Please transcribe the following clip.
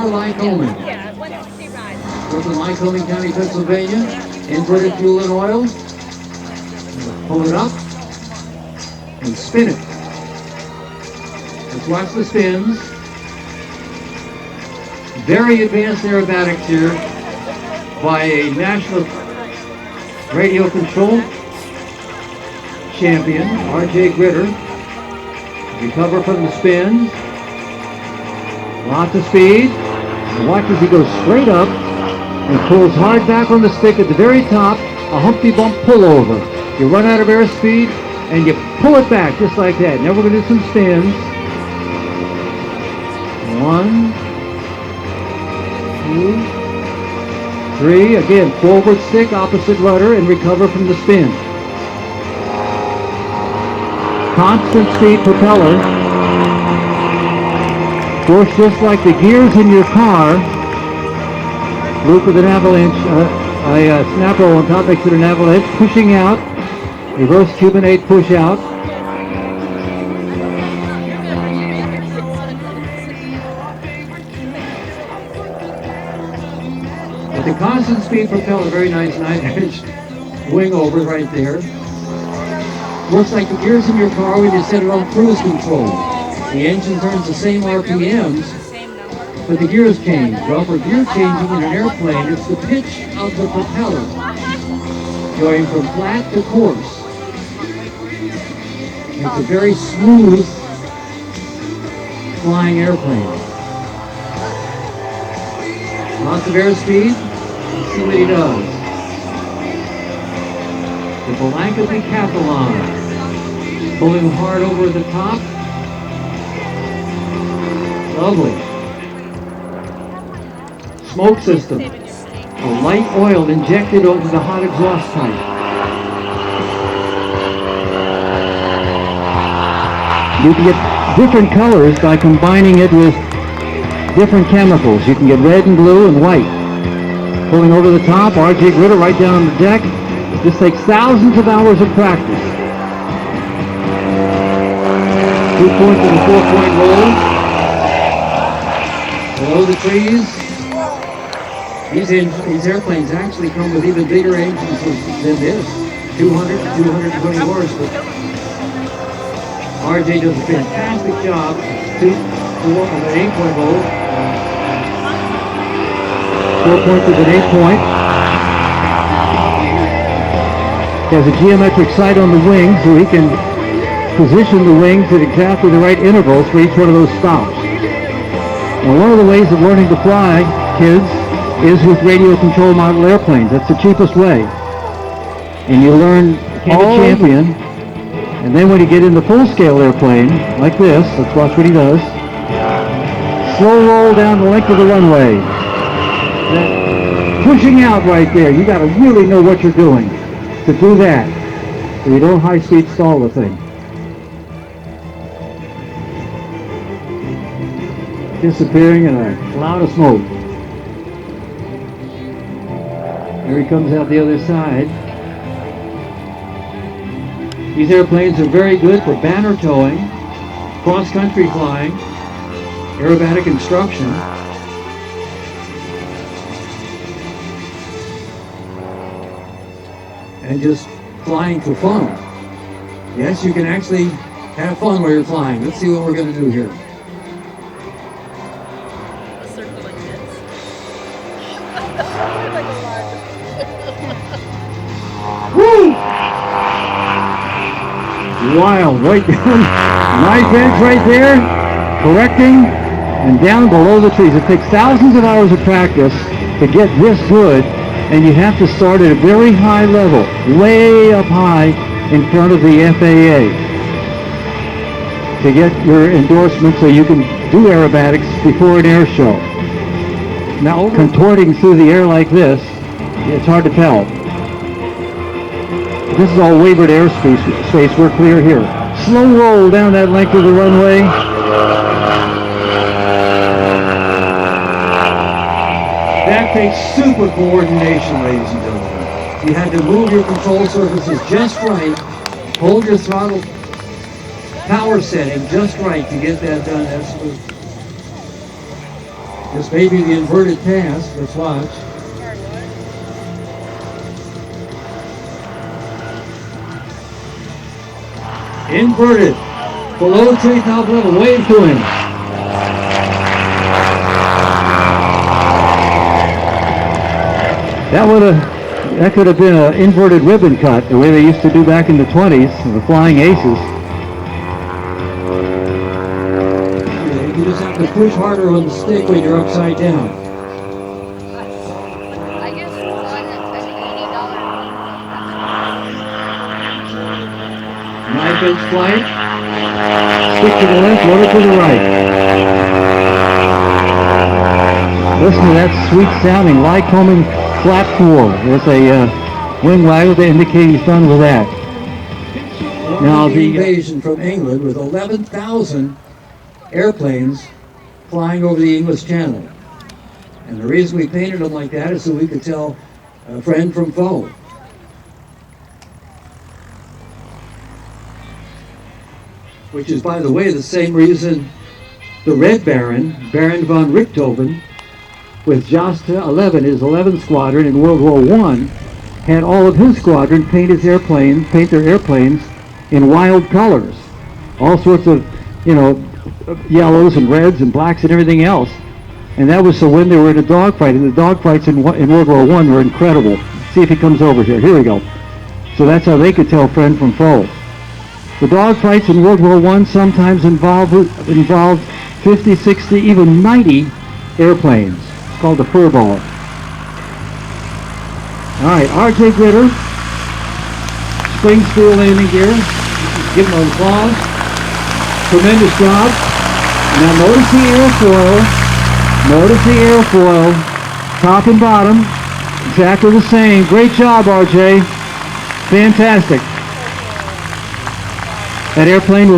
Lycoming. From Lycoming County, Pennsylvania. Inverted fuel and oil. Pull it up and spin it. Let's watch the spins. Very advanced aerobatics here by a national radio control champion, R.J. Gritter. Recover from the spins. Lots of speed. And watch as he goes straight up and pulls hard back on the stick at the very top, a Humpty Bump pullover. You run out of airspeed and you pull it back just like that. Now we're going to do some spins. 1, 2, 3. Again, forward stick, opposite rudder, and recover from the spin. Constant speed propeller. Of course, just like the gears in your car, loop with an avalanche, a snap roll on top makes it an avalanche, pushing out, reverse Cuban 8 push out. With the constant speed propeller, very nice 9-inch wing over right there. Works like the gears in your car when you set it on cruise control. The engine turns the same RPMs, but the gears change. Well, for gear changing in an airplane, it's the pitch of the propeller going from flat to coarse. It's a very smooth flying airplane. Lots of airspeed. Let's see what he does. The Blanca Decathlon. Pulling hard over the top. Lovely. Smoke system. A light oil injected over the hot exhaust pipe. You can get different colors by combining it with different chemicals. You can get red and blue and white. Pulling over the top, R.J. Gritter right down on the deck. This takes thousands of hours of practice. 2 points and a 4-point roll. Below the trees. These airplanes actually come with even bigger engines than this. 200 to 220 horse. But RJ does a fantastic job. 2, 4, and an 8-point roll. 4 points with an 8-point. He has a geometric sight on the wing, so he can position the wings at exactly the right intervals for each one of those stops. Now, one of the ways of learning to fly, kids, is with radio control model airplanes. That's the cheapest way. And you learn all champion, and then when you get in the full-scale airplane, like this, let's watch what he does. Slow roll down the length of the runway. That pushing out right there, you got to really know what you're doing to do that, so you don't high-speed stall the thing. Disappearing in a cloud of smoke. Here he comes out the other side. These airplanes are very good for banner towing, cross-country flying, aerobatic instruction. And just flying for fun. Yes, you can actually have fun while you're flying. Let's see what we're going to do here. A circle like this. Woo! Wild, right down. Nice edge right there. Correcting and down below the trees. It takes thousands of hours of practice to get this good. And you have to start at a very high level, way up high in front of the FAA to get your endorsement so you can do aerobatics before an air show. Now, contorting through the air like this, it's hard to tell. This is all wavered airspace. We're clear here. Slow roll down that length of the runway. That takes super coordination, ladies and gentlemen. You had to move your control surfaces just right, hold your throttle power setting just right to get that done. That's This may be the inverted pass. Let's watch. Inverted. Below takeoff level. Wave to him. That could have been an inverted ribbon cut, the way they used to do back in the 20s, the Flying Aces. You just have to push harder on the stick when you're upside down. I guess it was an $80. Knife edge flight. Stick to the left, rotor to the right. Listen to that sweet sounding Lycoming flap tour. There's a wing waggle to indicate he's done with that. Now the invasion from England with 11,000 airplanes flying over the English Channel. And the reason we painted them like that is so we could tell a friend from foe. Which is, by the way, the same reason the Red Baron, Baron von Richthofen, with Jasta 11, his 11th squadron in World War I, had all of his squadron paint their airplanes in wild colors. All sorts of, yellows and reds and blacks and everything else. And that was so when they were in a dogfight, and the dogfights in World War I were incredible. See if he comes over here. Here we go. So that's how they could tell friend from foe. The dogfights in World War I sometimes involved 50, 60, even 90 airplanes. It's called the furball. All right, R.J. Gritter, spring steel landing gear. Give him an applause. Tremendous job. Now notice the airfoil. Notice the airfoil. Top and bottom. Exactly the same. Great job, R.J. Fantastic. That airplane will